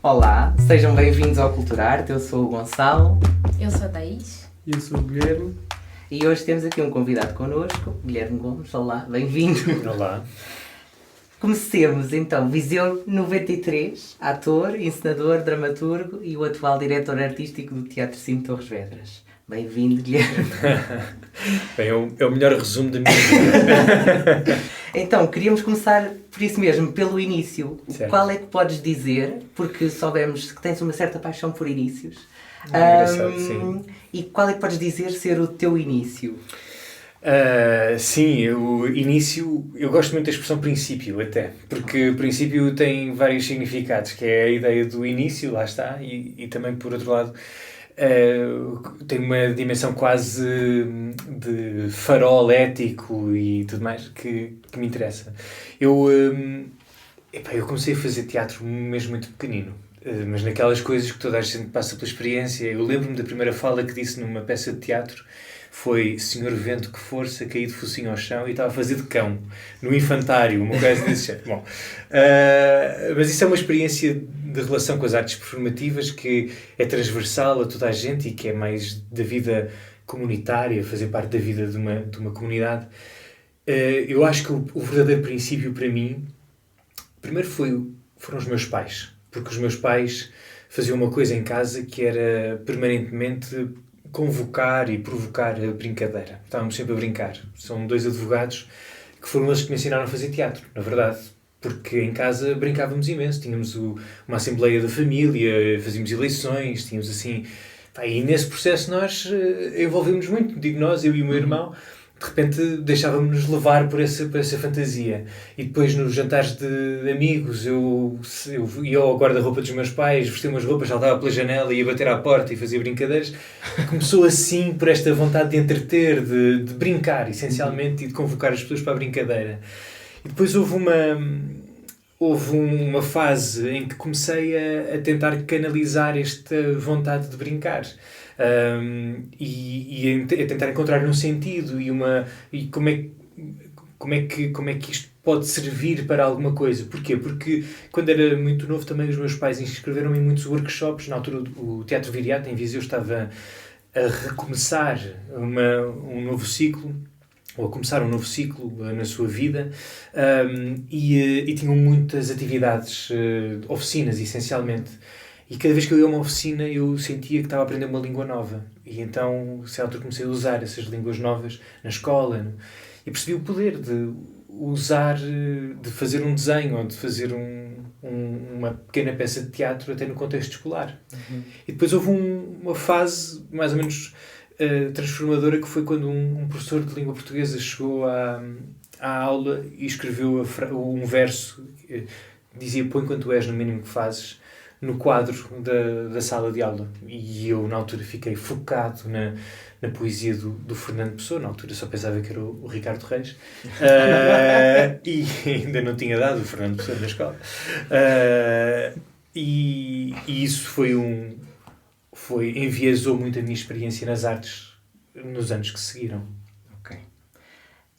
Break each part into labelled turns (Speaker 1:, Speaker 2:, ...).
Speaker 1: Olá, sejam bem-vindos ao Culturarte. Eu sou o Gonçalo
Speaker 2: Eu sou a Thaís.
Speaker 3: E eu sou o Guilherme.
Speaker 1: e hoje temos aqui um convidado connosco, Guilherme Gomes. Olá, bem-vindo.
Speaker 3: Olá.
Speaker 1: Comecemos então, Viseu 93, ator, encenador, dramaturgo e o atual diretor artístico do Teatro Cine Torres Vedras. Bem-vindo, Guilherme.
Speaker 3: Bem, é o melhor resumo da minha vida.
Speaker 1: Então, queríamos começar por isso mesmo, pelo início.
Speaker 3: Certo.
Speaker 1: Qual é que podes dizer, porque soubemos que tens uma certa paixão por inícios.
Speaker 3: Engraçado, sim.
Speaker 1: E qual é que podes dizer ser o teu início?
Speaker 3: Sim, o início, eu gosto muito da expressão princípio até, porque princípio tem vários significados, que é a ideia do início, lá está, e também por outro lado tem uma dimensão quase de farol ético e tudo mais que me interessa. Eu comecei a fazer teatro mesmo muito pequenino. Mas naquelas coisas que toda a gente passa pela experiência. Eu lembro-me da primeira fala que disse numa peça de teatro foi: Senhor Vento, que força, caí de focinho ao chão, e estava a fazer de cão, no infantário, uma coisa desse género. Bom, mas isso é uma experiência de relação com as artes performativas que é transversal a toda a gente e que é mais da vida comunitária, fazer parte da vida de uma comunidade. Eu acho que o verdadeiro princípio para mim, primeiro foram os meus pais. Porque os meus pais faziam uma coisa em casa que era permanentemente convocar e provocar a brincadeira. Estávamos sempre a brincar. São dois advogados que foram eles que me ensinaram a fazer teatro, na verdade. Porque em casa brincávamos imenso. Tínhamos uma assembleia da família, fazíamos eleições, tínhamos assim... E nesse processo nós envolvemos muito, digo nós, eu e o meu irmão. De repente deixávamos-nos levar por essa fantasia. E depois nos jantares de amigos eu ia ao guarda-roupa dos meus pais, vestia umas roupas, saltava pela janela, ia bater à porta e fazia brincadeiras. Começou assim por esta vontade de entreter, de brincar essencialmente e de convocar as pessoas para a brincadeira. E depois houve uma fase em que comecei a tentar canalizar esta vontade de brincar. E a tentar encontrar um sentido e como é que isto pode servir para alguma coisa. Porquê? Porque quando era muito novo também os meus pais inscreveram-me em muitos workshops. Na altura o Teatro Viriato em Viseu estava a recomeçar um novo ciclo, ou a começar um novo ciclo na sua vida, e tinham muitas atividades, oficinas essencialmente. E cada vez que eu ia a uma oficina eu sentia que estava a aprender uma língua nova. E então, a certa altura, comecei a usar essas línguas novas na escola. E percebi o poder de usar, de fazer um desenho ou de fazer uma pequena peça de teatro até no contexto escolar. Uhum. E depois houve uma fase mais ou menos transformadora, que foi quando um professor de língua portuguesa chegou à aula e escreveu um verso que dizia: põe quanto és no mínimo que fazes no quadro da sala de aula. E eu na altura fiquei focado na poesia do Fernando Pessoa. Na altura só pensava que era o Ricardo Reis, e ainda não tinha dado o Fernando Pessoa na escola, e isso enviesou muito a minha experiência nas artes nos anos que seguiram.
Speaker 1: Ok.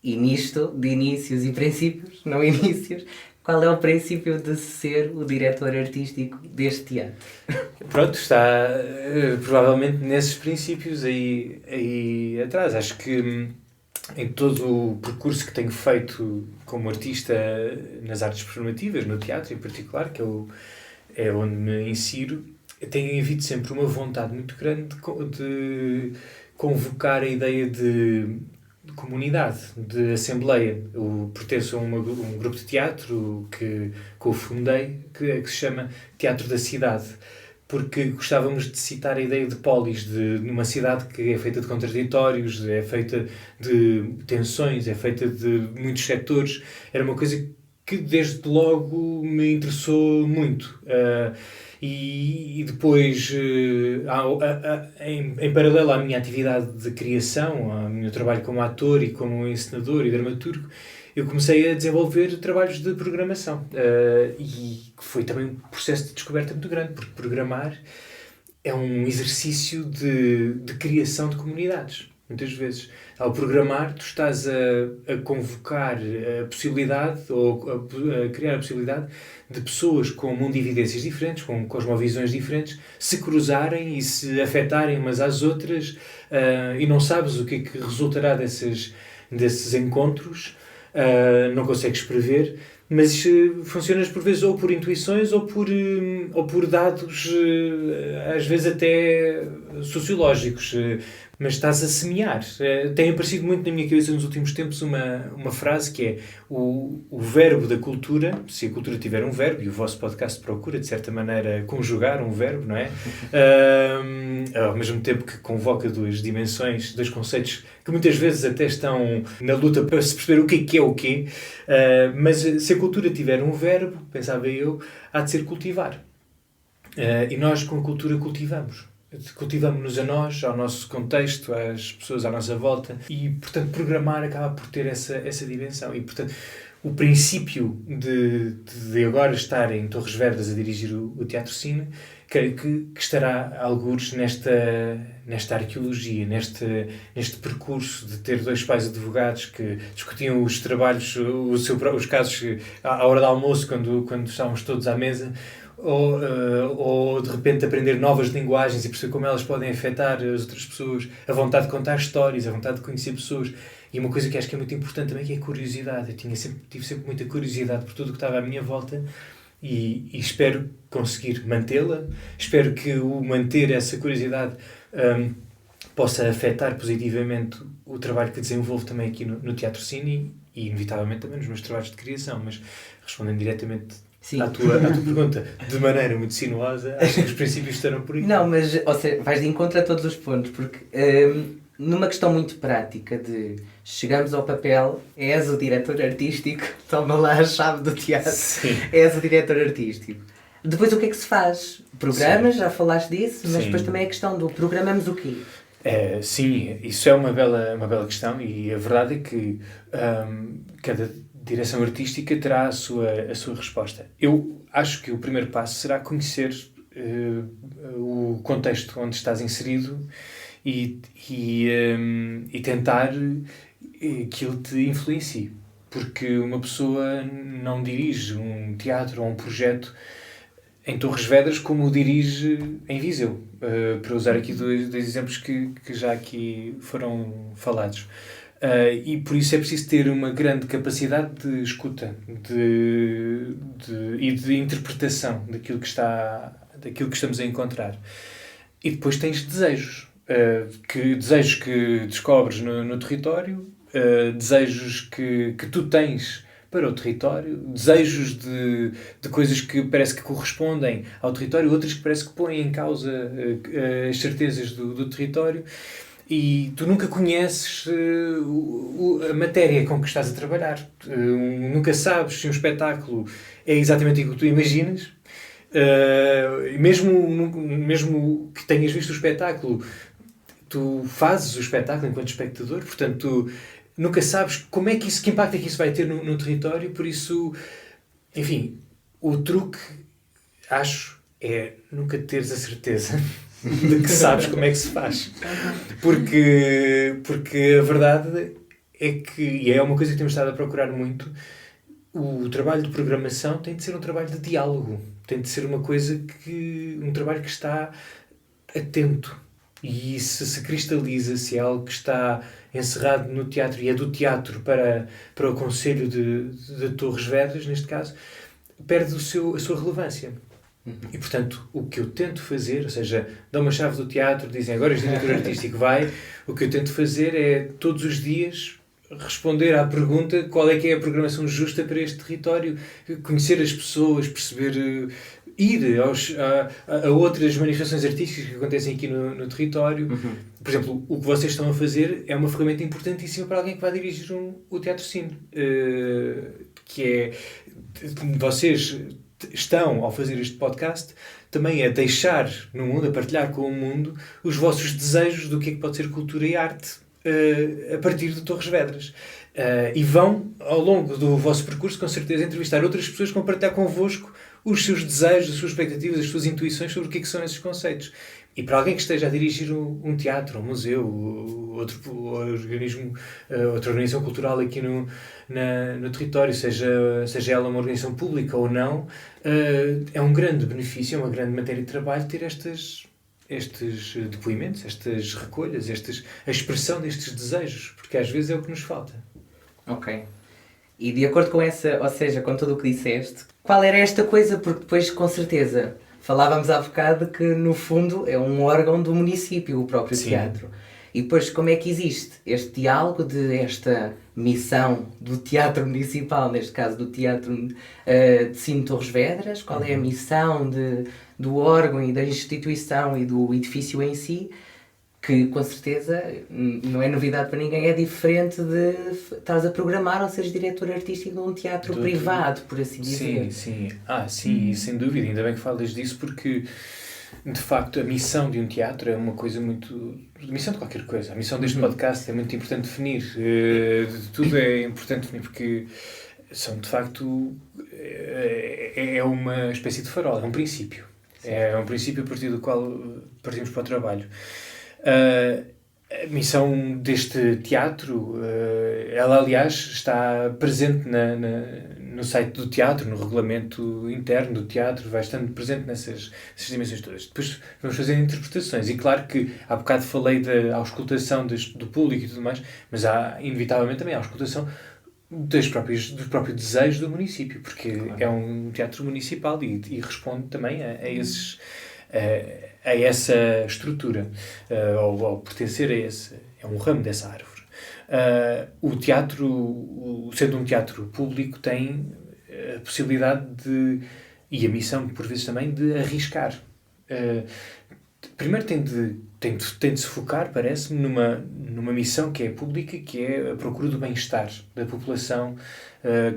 Speaker 1: E nisto, de inícios e princípios, não inícios, qual é o princípio de ser o diretor artístico deste teatro?
Speaker 3: Pronto, está provavelmente nesses princípios aí atrás. Acho que em todo o percurso que tenho feito como artista nas artes performativas, no teatro em particular, que é onde me insiro, tenho havido sempre uma vontade muito grande de convocar a ideia de comunidade, de assembleia. Eu pertenço a um grupo de teatro que eu fundei, que se chama Teatro da Cidade, porque gostávamos de citar a ideia de polis, numa cidade que é feita de contraditórios, é feita de tensões, é feita de muitos setores. Era uma coisa que desde logo me interessou muito. E depois, em paralelo à minha atividade de criação, ao meu trabalho como ator e como encenador e dramaturgo, eu comecei a desenvolver trabalhos de programação. E foi também um processo de descoberta muito grande, porque programar é um exercício de criação de comunidades. muitas vezes. Ao programar, tu estás a convocar a possibilidade, ou a criar a possibilidade de pessoas com mundividências diferentes, com cosmovisões diferentes, se cruzarem e se afetarem umas às outras, e não sabes o que é que resultará desses encontros, não consegues prever, mas funcionas por vezes ou por intuições ou por dados, às vezes até sociológicos, mas estás a semear. Tem aparecido muito na minha cabeça nos últimos tempos uma frase que é o verbo da cultura, se a cultura tiver um verbo, e o vosso podcast procura, de certa maneira, conjugar um verbo, não é? Ao mesmo tempo que convoca duas dimensões, dois conceitos que muitas vezes até estão na luta para se perceber o que é o quê, mas se a cultura tiver um verbo, pensava eu, há de ser cultivar. E nós com a cultura cultivamos-nos a nós, ao nosso contexto, às pessoas à nossa volta, e portanto programar acaba por ter essa dimensão. E portanto o princípio de agora estar em Torres Vedras a dirigir o Teatro Cine, creio que estará algures nesta arqueologia, neste percurso de ter dois pais advogados que discutiam os trabalhos, os casos à hora do almoço, quando estávamos todos à mesa, ou de repente aprender novas linguagens e perceber como elas podem afetar as outras pessoas, a vontade de contar histórias, a vontade de conhecer pessoas. E uma coisa que acho que é muito importante também, que é a curiosidade. Eu tive sempre muita curiosidade por tudo o que estava à minha volta, e espero conseguir mantê-la. Espero que o manter essa curiosidade possa afetar positivamente o trabalho que desenvolvo também aqui no Teatro Cine e inevitavelmente também nos meus trabalhos de criação. Mas respondendo diretamente à tua pergunta de maneira muito sinuosa, acho que os princípios estarão por aí.
Speaker 1: Não, mas ou seja, vais de encontro a todos os pontos, porque numa questão muito prática de chegamos ao papel, és o diretor artístico, toma lá a chave do teatro,
Speaker 3: Sim.
Speaker 1: És o diretor artístico. Depois o que é que se faz? Programas, já falaste disso, mas
Speaker 3: Sim.
Speaker 1: depois também é a questão do programamos o quê?
Speaker 3: Sim, isso é uma bela questão, e a verdade é que cada direção artística terá a sua resposta. Eu acho que o primeiro passo será conhecer o contexto onde estás inserido e tentar que ele te influencie. Porque uma pessoa não dirige um teatro ou um projeto em Torres Vedras como o dirige em Viseu. Para usar aqui dois exemplos que já aqui foram falados. E por isso é preciso ter uma grande capacidade de escuta e de interpretação daquilo que estamos a encontrar. E depois tens desejos. Desejos que descobres no território, desejos que tu tens para o território, desejos de coisas que parece que correspondem ao território, outras que parece que põem em causa as certezas do território. E tu nunca conheces a matéria com que estás a trabalhar. Nunca sabes se um espetáculo é exatamente aquilo que tu imaginas. Mesmo que tenhas visto o espetáculo, tu fazes o espetáculo enquanto espectador, portanto, tu nunca sabes que impacto é que isso vai ter no território. Por isso, enfim, o truque, acho, é nunca teres a certeza de que sabes como é que se faz. Porque a verdade é que, e é uma coisa que temos estado a procurar muito, o trabalho de programação tem de ser um trabalho de diálogo. Tem de ser um trabalho que está atento. E se cristaliza, se é algo que está encerrado no teatro e é do teatro para o Conselho de Torres Vedras, neste caso, perde a sua relevância. E, portanto, o que eu tento fazer, ou seja, dão uma chave do teatro, dizem agora este diretor artístico vai, o que eu tento fazer é, todos os dias, responder à pergunta qual é que é a programação justa para este território, conhecer as pessoas, perceber, ir a outras manifestações artísticas que acontecem aqui no território. Por exemplo, o que vocês estão a fazer é uma ferramenta importantíssima para alguém que vai dirigir o Teatro Cine, que é, vocês estão, ao fazer este podcast, também a deixar no mundo, a partilhar com o mundo os vossos desejos do que é que pode ser cultura e arte a partir de Torres Vedras. E vão, ao longo do vosso percurso, com certeza, entrevistar outras pessoas que vão partilhar convosco os seus desejos, as suas expectativas, as suas intuições sobre o que é que são esses conceitos. E para alguém que esteja a dirigir um teatro, um museu, outro organismo, outra organização cultural aqui no território, seja ela uma organização pública ou não, é um grande benefício, é uma grande matéria de trabalho ter estes depoimentos, estas recolhas, a expressão destes desejos, porque às vezes é o que nos falta.
Speaker 1: Ok. E de acordo com essa, ou seja, com tudo o que disseste, qual era esta coisa? Porque depois, com certeza, falávamos há bocado que, no fundo, é um órgão do município, o próprio
Speaker 3: Sim.
Speaker 1: teatro. E depois, como é que existe este diálogo de esta missão do teatro municipal, neste caso do Teatro de Sino Torres Vedras? Qual é a missão do órgão e da instituição e do edifício em si? Que, com certeza, não é novidade para ninguém, é diferente de estás a programar ou seres diretor artístico de um teatro privado, por assim dizer.
Speaker 3: Sim. Sim, sem dúvida. Ainda bem que falas disso, porque, de facto, a missão de um teatro é uma coisa muito... A missão de qualquer coisa. A missão deste podcast é muito importante definir. De tudo é importante definir, porque são, de facto, é uma espécie de farol, é um princípio. Sim. É um princípio a partir do qual partimos para o trabalho. A missão deste teatro, ela aliás está presente no site do teatro, no regulamento interno do teatro, vai estando presente nessas dimensões todas. Depois vamos fazer interpretações, e claro que há bocado falei da auscultação do público e tudo mais, mas há inevitavelmente também a auscultação dos próprios desejos do município, porque claro, é um teatro municipal e responde também a esses... a essa estrutura, ou pertencer a esse, é um ramo dessa árvore. O teatro, sendo um teatro público, tem a possibilidade e a missão, por vezes também, de arriscar. Primeiro tem de se focar, parece-me, numa missão que é pública, que é a procura do bem-estar da população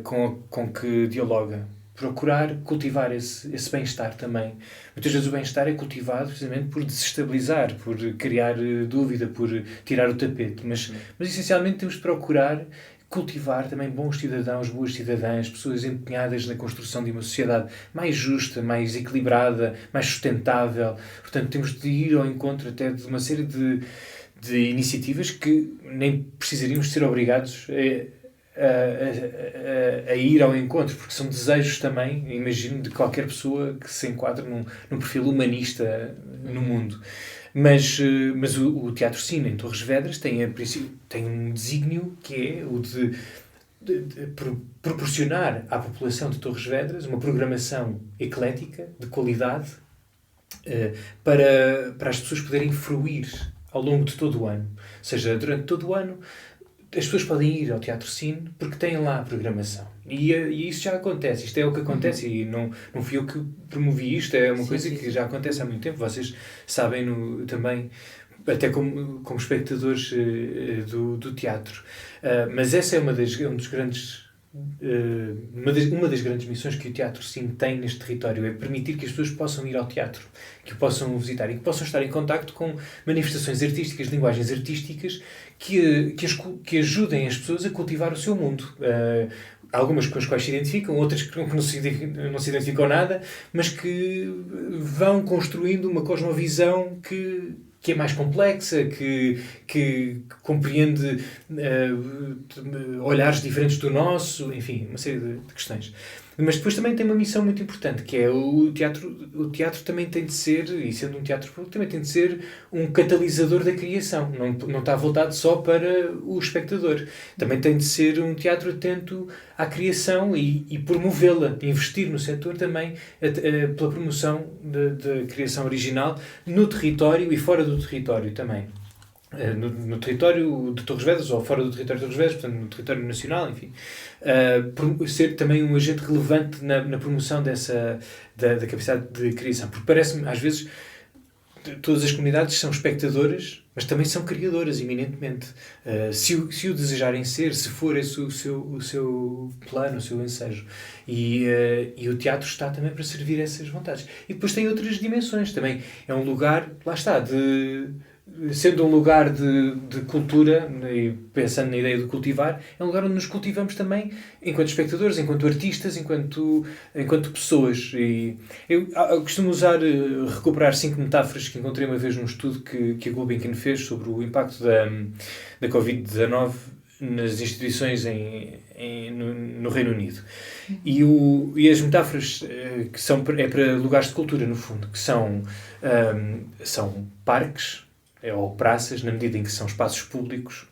Speaker 3: com que dialoga. Procurar cultivar esse bem-estar também. Muitas vezes o bem-estar é cultivado precisamente por desestabilizar, por criar dúvida, por tirar o tapete. Mas essencialmente temos de procurar cultivar também bons cidadãos, boas cidadãs, pessoas empenhadas na construção de uma sociedade mais justa, mais equilibrada, mais sustentável. Portanto, temos de ir ao encontro até de uma série de iniciativas que nem precisaríamos ser obrigados a ir ao encontro, porque são desejos também, imagino, de qualquer pessoa que se enquadre num perfil humanista no mundo. Mas o Teatro Sino em Torres Vedras tem um desígnio que é o de proporcionar à população de Torres Vedras uma programação eclética, de qualidade, para as pessoas poderem fruir ao longo de todo o ano. Ou seja, durante todo o ano as pessoas podem ir ao Teatro Sino porque têm lá a programação. E isso já acontece. Isto é o que acontece. E não fui eu que promovi isto. É uma coisa que já acontece há muito tempo. Vocês sabem também, até como espectadores do teatro. Mas essa é uma das grandes... uma das grandes missões que o Teatro Sino tem neste território, é permitir que as pessoas possam ir ao teatro, que o possam visitar e que possam estar em contacto com manifestações artísticas, linguagens artísticas que ajudem as pessoas a cultivar o seu mundo. Algumas com as quais se identificam, outras que não se identificam nada, mas que vão construindo uma cosmovisão que é mais complexa, que compreende olhares diferentes do nosso, enfim, uma série de questões. Mas depois também tem uma missão muito importante, que é o teatro. O teatro também tem de ser, e sendo um teatro público, também tem de ser um catalisador da criação. Não está voltado só para o espectador. Também tem de ser um teatro atento à criação e promovê-la, investir no setor também pela promoção da criação original no território e fora do território também. No território de Torres Vedras ou fora do território de Torres Vedras, portanto no território nacional, enfim, ser também um agente relevante na promoção da capacidade de criação, porque parece-me, às vezes, todas as comunidades são espectadoras, mas também são criadoras, eminentemente. Se o desejarem ser, se for esse o seu plano, o seu ensejo. E o teatro está também para servir essas vontades. E depois tem outras dimensões também. É um lugar, lá está, sendo um lugar de cultura, e pensando na ideia de cultivar, é um lugar onde nos cultivamos também enquanto espectadores, enquanto artistas, enquanto pessoas. E eu costumo recuperar 5 metáforas que encontrei uma vez num estudo que a Gulbenkian fez sobre o impacto da Covid-19 nas instituições no Reino Unido. E as metáforas que são para lugares de cultura, no fundo, que são parques, ou praças, na medida em que são espaços públicos,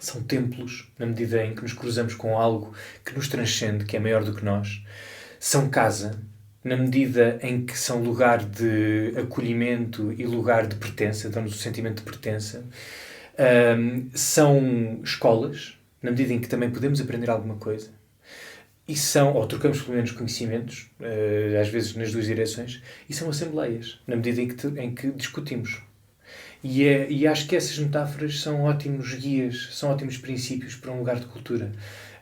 Speaker 3: são templos, na medida em que nos cruzamos com algo que nos transcende, que é maior do que nós, são casa, na medida em que são lugar de acolhimento e lugar de pertença, dão-nos o sentimento de pertença, são escolas, na medida em que também podemos aprender alguma coisa, e ou trocamos pelo menos conhecimentos, às vezes nas 2 direções, e são assembleias, na medida em que discutimos. E acho que essas metáforas são ótimos guias, são ótimos princípios para um lugar de cultura.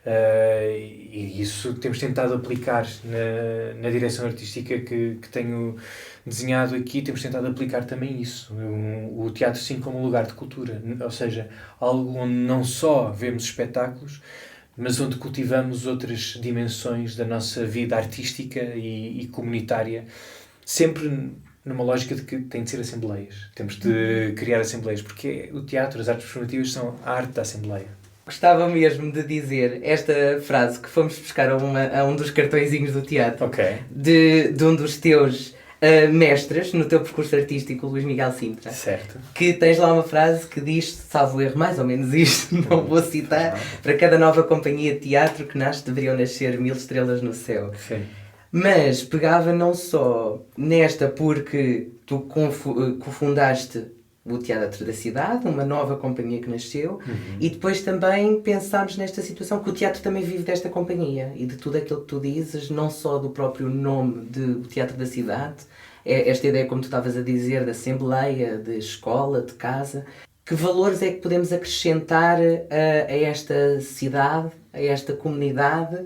Speaker 3: E isso temos tentado aplicar na direção artística que tenho desenhado aqui, temos tentado aplicar também isso. O teatro sim como um lugar de cultura, ou seja, algo onde não só vemos espetáculos, mas onde cultivamos outras dimensões da nossa vida artística e comunitária, sempre numa lógica de que tem de ser assembleias. Temos de criar assembleias, porque o teatro, as artes performativas são a arte da assembleia.
Speaker 1: Gostava mesmo de dizer esta frase que fomos buscar a um dos cartõezinhos do teatro, de um dos teus mestres no teu percurso artístico, Luís Miguel Sintra.
Speaker 3: Certo.
Speaker 1: Que tens lá uma frase que diz, salvo erro, mais ou menos isto, não vou citar, para cada nova companhia de teatro que nasce deveriam nascer 1000 estrelas no céu.
Speaker 3: Sim.
Speaker 1: Mas pegava não só nesta porque tu cofundaste o Teatro da Cidade, uma nova companhia que nasceu, e depois também pensámos nesta situação que o teatro também vive desta companhia e de tudo aquilo que tu dizes, não só do próprio nome do Teatro da Cidade, esta ideia, como tu estavas a dizer, de assembleia, de escola, de casa. Que valores é que podemos acrescentar a esta cidade, a esta comunidade,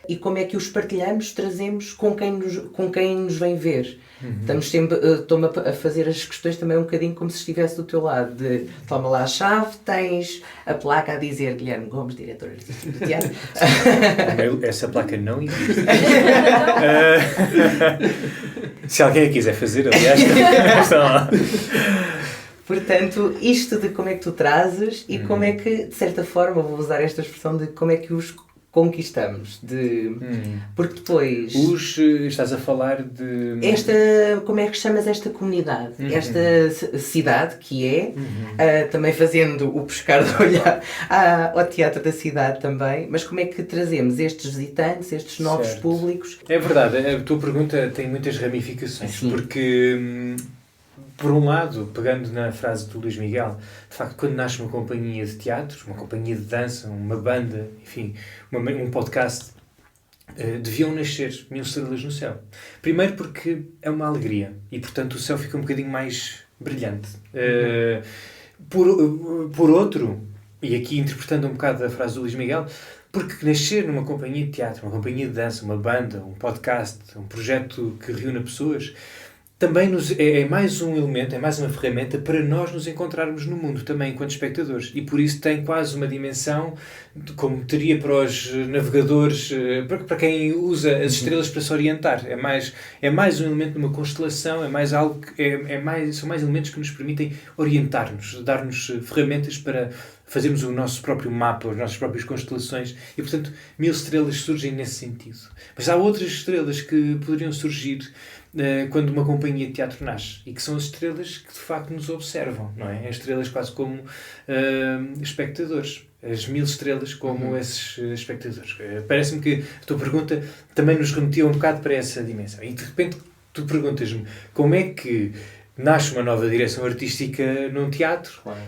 Speaker 1: e como é que os partilhamos, trazemos com quem nos vem ver. Estamos sempre, estou-me a fazer as questões também um bocadinho como se estivesse do teu lado, de toma lá a chave, tens a placa a dizer Guilherme Gomes, diretor artístico do teatro.
Speaker 3: Essa placa não existe. Se alguém a quiser fazer, aliás, está lá.
Speaker 1: Portanto, isto de como é que tu trazes e como é que, de certa forma, vou usar esta expressão de como é que os conquistamos, porque depois...
Speaker 3: Estás a falar de...
Speaker 1: como é que chamas esta comunidade? Esta cidade que é, também fazendo o pescar de olhar ao Teatro da Cidade também, mas como é que trazemos estes visitantes, estes novos públicos?
Speaker 3: É verdade, a tua pergunta tem muitas ramificações, porque... Por um lado, pegando na frase do Luís Miguel, de facto, quando nasce uma companhia de teatro, uma companhia de dança, uma banda, enfim, um podcast, deviam nascer 1000 estrelas no céu. Primeiro porque é uma alegria e, portanto, o céu fica um bocadinho mais brilhante. Por outro, e aqui interpretando um bocado a frase do Luís Miguel, porque nascer numa companhia de teatro, uma companhia de dança, uma banda, um podcast, um projeto que reúna pessoas, também é mais um elemento, é mais uma ferramenta para nós nos encontrarmos no mundo também enquanto espectadores. E por isso tem quase uma dimensão, como teria para os navegadores, para quem usa as estrelas para se orientar. É mais um elemento de uma constelação, é mais algo são mais elementos que nos permitem orientar-nos, dar-nos ferramentas para fazermos o nosso próprio mapa, as nossas próprias constelações. E, portanto, 1000 estrelas surgem nesse sentido. Mas há outras estrelas que poderiam surgir quando uma companhia de teatro nasce, e que são as estrelas que de facto nos observam, não é? As estrelas quase como espectadores, as 1000 estrelas como esses espectadores. Parece-me que a tua pergunta também nos remetia um bocado para essa dimensão, e de repente tu perguntas-me como é que nasce uma nova direção artística num teatro. Claro.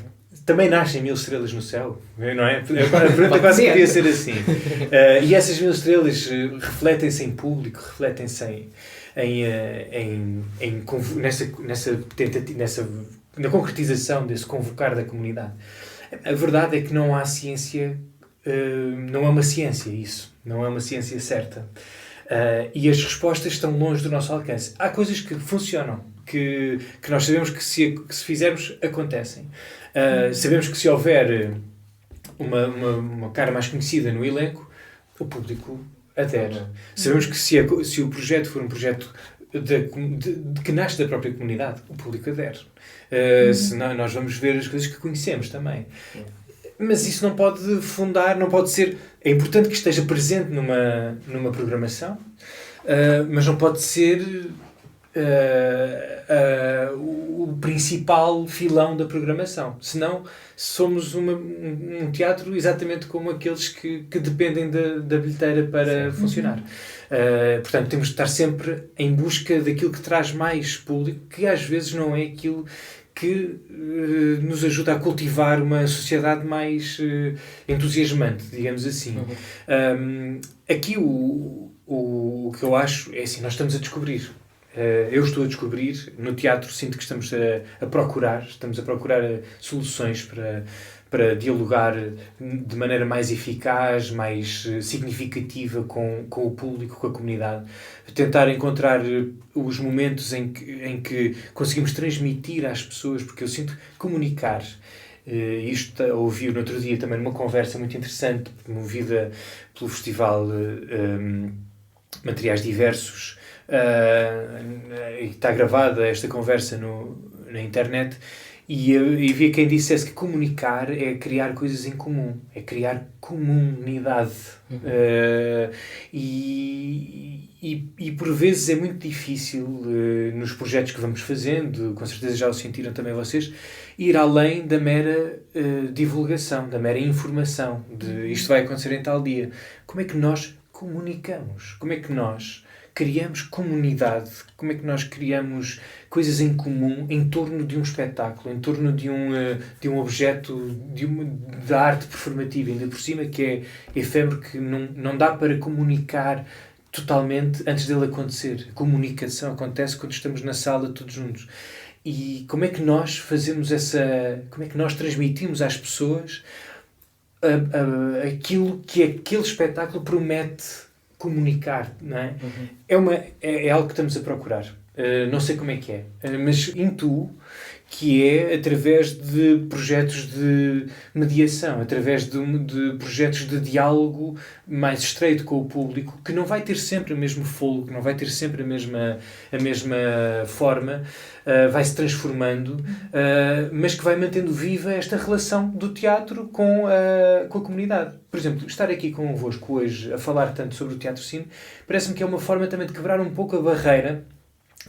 Speaker 3: Também nascem 1000 estrelas no céu, não é? A pergunta quase podia ser assim. E essas 1000 estrelas refletem-se em público, refletem-se na concretização desse convocar da comunidade. A verdade é que não há ciência, não é uma ciência isso, não é uma ciência certa. E as respostas estão longe do nosso alcance. Há coisas que funcionam, que nós sabemos que se fizermos, acontecem. Sabemos que se houver uma cara mais conhecida no elenco, o público adere. Sabemos que se o projeto for um projeto que nasce da própria comunidade, o público adere. Senão nós vamos ver as coisas que conhecemos também. Mas isso não pode fundar, não pode ser... É importante que esteja presente numa programação, mas não pode ser o principal filão da programação. Senão somos um teatro exatamente como aqueles que dependem da bilheteira para funcionar. Portanto, temos de estar sempre em busca daquilo que traz mais público, que às vezes não é aquilo que nos ajuda a cultivar uma sociedade mais entusiasmante, digamos assim. Aqui o que eu acho é assim, nós estamos a descobrir. Eu estou a descobrir, no teatro sinto que estamos a procurar soluções para dialogar de maneira mais eficaz, mais significativa com o público, com a comunidade. Tentar encontrar os momentos em que conseguimos transmitir às pessoas, porque eu sinto comunicar. Isto ouvi no outro dia também numa conversa muito interessante, promovida pelo Festival Materiais Diversos, e está gravada esta conversa na internet, e havia quem dissesse que comunicar é criar coisas em comum, é criar comunidade. E por vezes é muito difícil, nos projetos que vamos fazendo, com certeza já o sentiram também vocês, ir além da mera divulgação, da mera informação, de isto vai acontecer em tal dia. Como é que nós comunicamos? Como é que nós criamos comunidade? Como é que nós criamos coisas em comum em torno de um espetáculo, em torno de um objeto de arte performativa, ainda por cima, que é efêmero, que não dá para comunicar totalmente antes dele acontecer. A comunicação acontece quando estamos na sala todos juntos. E como é que nós fazemos como é que nós transmitimos às pessoas aquilo que aquele espetáculo promete comunicar, não é? É algo que estamos a procurar. Não sei como é que é, mas intuo que é através de projetos de mediação, através de projetos de diálogo mais estreito com o público, que não vai ter sempre o mesmo fôlego, que não vai ter sempre a mesma forma, vai-se transformando, mas que vai mantendo viva esta relação do teatro com a comunidade. Por exemplo, estar aqui convosco hoje a falar tanto sobre o teatro-cine, parece-me que é uma forma também de quebrar um pouco a barreira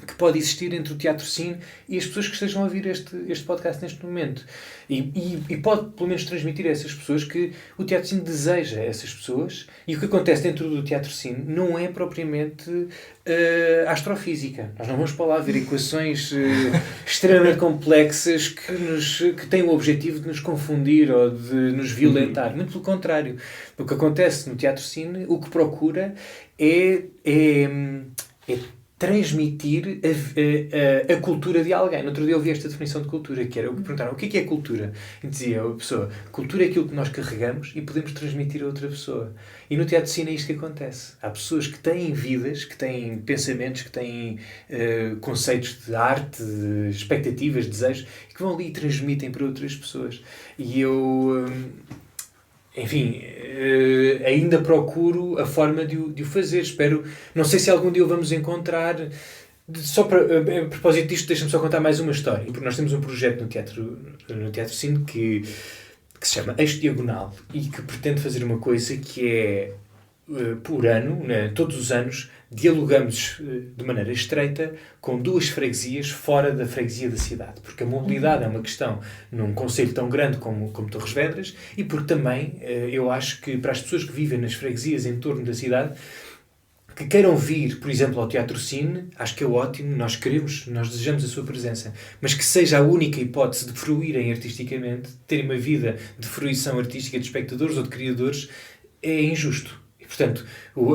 Speaker 3: que pode existir entre o teatro-cine e as pessoas que estejam a ouvir este podcast neste momento. E pode, pelo menos, transmitir a essas pessoas que o teatro-cine deseja a essas pessoas, e o que acontece dentro do teatro-cine não é propriamente astrofísica. Nós não vamos para lá ver equações extremamente complexas que têm o objetivo de nos confundir ou de nos violentar. Muito pelo contrário. O que acontece no teatro-cine, o que procura é transmitir a cultura de alguém. No outro dia eu ouvi esta definição de cultura, que era o que perguntaram: o que é cultura? E dizia a pessoa: cultura é aquilo que nós carregamos e podemos transmitir a outra pessoa. E no teatro-cine é isto que acontece. Há pessoas que têm vidas, que têm pensamentos, que têm conceitos de arte, de expectativas, desejos, e que vão ali e transmitem para outras pessoas. E eu... enfim, ainda procuro a forma de o fazer. Espero, não sei se algum dia o vamos encontrar. Só a propósito disto, deixa-me só contar mais uma história, porque nós temos um projeto no Teatro-Cine que se chama Eixo Diagonal, e que pretende fazer uma coisa que é, por ano, todos os anos, dialogamos de maneira estreita com 2 freguesias fora da freguesia da cidade, porque a mobilidade é uma questão num concelho tão grande como Torres Vedras, e porque também eu acho que para as pessoas que vivem nas freguesias em torno da cidade, que queiram vir, por exemplo, ao Teatro-Cine, acho que é ótimo, nós desejamos a sua presença, mas que seja a única hipótese de fruírem artisticamente, terem uma vida de fruição artística de espectadores ou de criadores, é injusto. Portanto,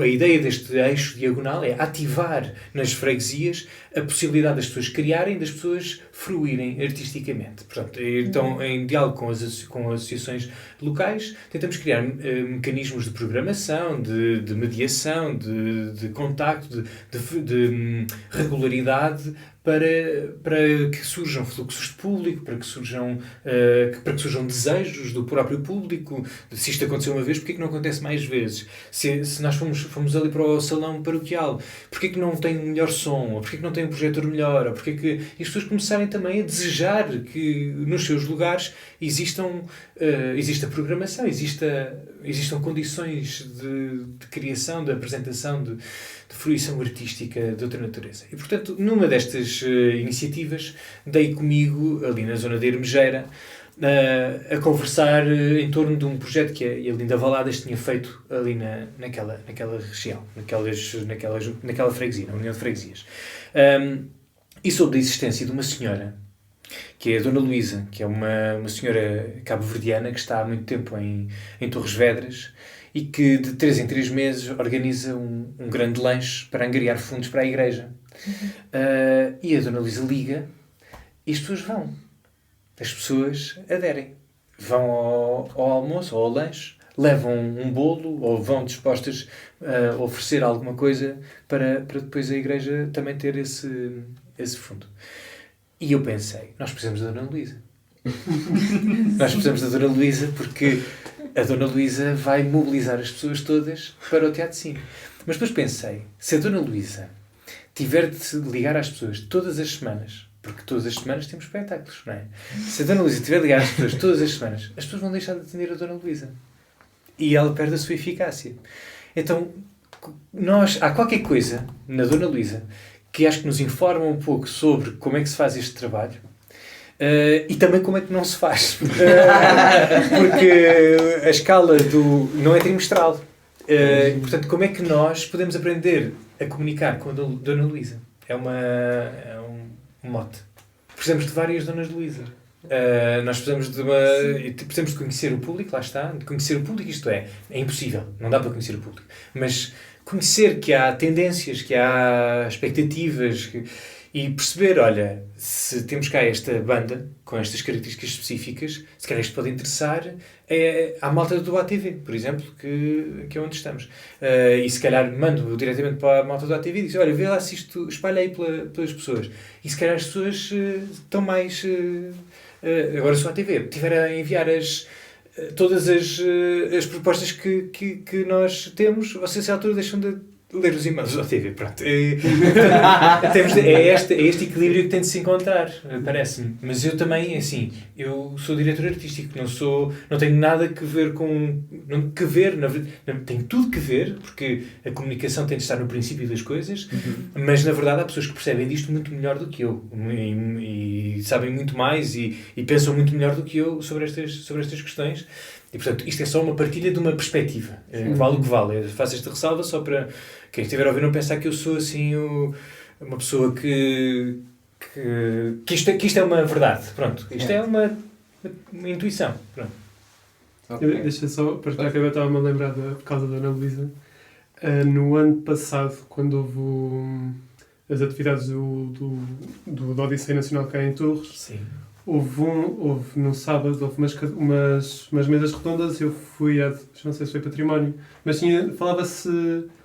Speaker 3: a ideia deste eixo diagonal é ativar nas freguesias a possibilidade das pessoas criarem, das pessoas fruírem artisticamente. Portanto, então, em diálogo com as associações locais, tentamos criar mecanismos de programação, de mediação, de contacto, de regularidade, para que surjam fluxos de público, para que surjam desejos do próprio público. Se isto aconteceu uma vez, porquê que não acontece mais vezes? Se nós fomos ali para o salão paroquial, porquê que não tem um melhor som? Ou porquê que não tem um projetor melhor? Ou porquê que... E as pessoas começarem também a desejar que nos seus lugares exista programação, existam condições de criação, de apresentação, de fruição artística de outra natureza. E, portanto, numa destas iniciativas, dei comigo, ali na zona de Ermejeira, a conversar em torno de um projeto que a Linda Valadas tinha feito ali naquela região, naquela freguesia, na União de Freguesias. E sobre a existência de uma senhora, que é a Dona Luísa, que é uma senhora cabo-verdiana que está há muito tempo em Torres Vedras, e que de 3 em 3 meses organiza um grande lanche para angariar fundos para a igreja. E a Dona Luísa liga e as pessoas vão. As pessoas aderem. Vão ao almoço ou ao lanche, levam um bolo ou vão dispostas a oferecer alguma coisa para depois a igreja também ter esse fundo. E eu pensei, nós precisamos da Dona Luísa. Nós precisamos da Dona Luísa porque a Dona Luísa vai mobilizar as pessoas todas para o Teatro de Cine. Mas depois pensei, se a Dona Luísa tiver de se ligar às pessoas todas as semanas, porque todas as semanas temos espetáculos, não é? Se a Dona Luísa tiver de ligar às pessoas todas as semanas, as pessoas vão deixar de atender a Dona Luísa. E ela perde a sua eficácia. Então, há qualquer coisa na Dona Luísa que acho que nos informa um pouco sobre como é que se faz este trabalho. E também como é que não se faz. Porque a escala não é trimestral. Portanto, como é que nós podemos aprender a comunicar com a Dona Luísa? É um mote. Precisamos de várias Donas Luísa. Nós precisamos de conhecer o público, lá está. De conhecer o público, isto é impossível. Não dá para conhecer o público. Mas conhecer que há tendências, que há expectativas... E perceber, olha, se temos cá esta banda, com estas características específicas, se calhar isto pode interessar à malta do ATV, por exemplo, que é onde estamos. E se calhar mando diretamente para a malta do ATV e digo, olha, vê lá se isto espalha aí pelas pessoas. E se calhar as pessoas estão mais... agora se o ATV tiver a enviar todas as propostas que nós temos, vocês à altura deixam de ler os e-mails da TV, pronto. É este equilíbrio que tem de se encontrar, parece-me. Mas eu também, assim, eu sou diretor artístico, não tenho nada que ver com... Tenho tudo que ver, porque a comunicação tem de estar no princípio das coisas, mas na verdade há pessoas que percebem disto muito melhor do que eu, e sabem muito mais e pensam muito melhor do que eu sobre estas questões. E, portanto, isto é só uma partilha de uma perspectiva. Vale o que vale. Eu faço esta ressalva só para quem estiver a ouvir não pensar que eu sou assim uma pessoa que isto é uma verdade. Pronto. Isto é uma intuição. Pronto.
Speaker 2: Okay. Deixa só, para já que eu estava-me a lembrar por causa da Ana Luísa. No ano passado, quando houve as atividades do Odisseia Nacional cá em Torres,
Speaker 3: sim.
Speaker 2: Houve no sábado, houve umas mesas redondas, eu fui não sei se foi património, mas falava-se,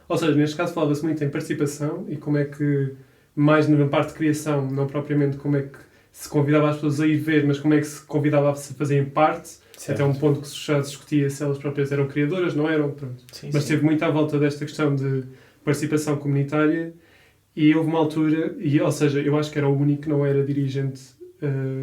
Speaker 2: ou seja, neste caso falava-se muito em participação e como é que, mais na parte de criação, não propriamente como é que se convidava as pessoas a ir ver, mas como é que se convidava a se fazerem parte, certo. Até um ponto que se já discutia se elas próprias eram criadoras, não eram, pronto. Sim, mas teve muito à volta desta questão de participação comunitária e houve uma altura, ou seja, eu acho que era o único que não era dirigente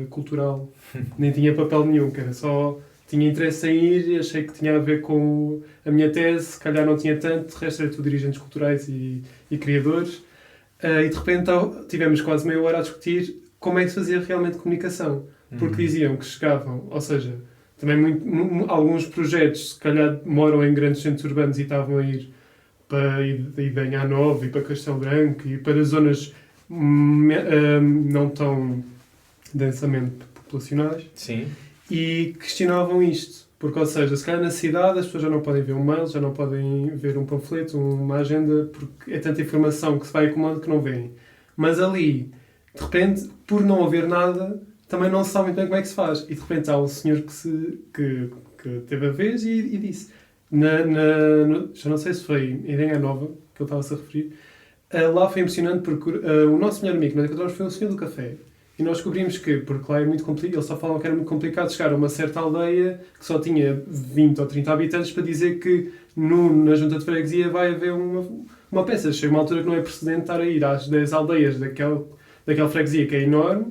Speaker 2: cultural, nem tinha papel nenhum, que era só tinha interesse em ir e achei que tinha a ver com a minha tese, se calhar não tinha tanto, de resto era tudo dirigentes culturais e criadores, e de repente tivemos quase meia hora a discutir como é que se fazia realmente comunicação, porque diziam que chegavam, ou seja, também alguns projetos se calhar moram em grandes centros urbanos e estavam a ir para Idenha Nova e para Castelo Branco e para zonas não tão densamente populacionais.
Speaker 3: Sim.
Speaker 2: E questionavam isto. Porque, ou seja, se calhar na cidade as pessoas já não podem ver um mail, já não podem ver um panfleto, uma agenda, porque é tanta informação que se vai acumulando que não veem. Mas ali, de repente, por não haver nada, também não se sabe muito bem como é que se faz. E de repente há um senhor que teve a vez e disse, já não sei se foi em Irenha Nova, que ele estava-se a referir, lá foi impressionante porque o nosso melhor amigo que nós encontramos foi o senhor do café. E nós descobrimos que, porque lá é muito complicado, eles só falam que era muito complicado chegar a uma certa aldeia que só tinha 20 ou 30 habitantes para dizer que na junta de freguesia vai haver uma peça. Chega uma altura que não é precedente estar a ir às 10 aldeias daquela freguesia que é enorme,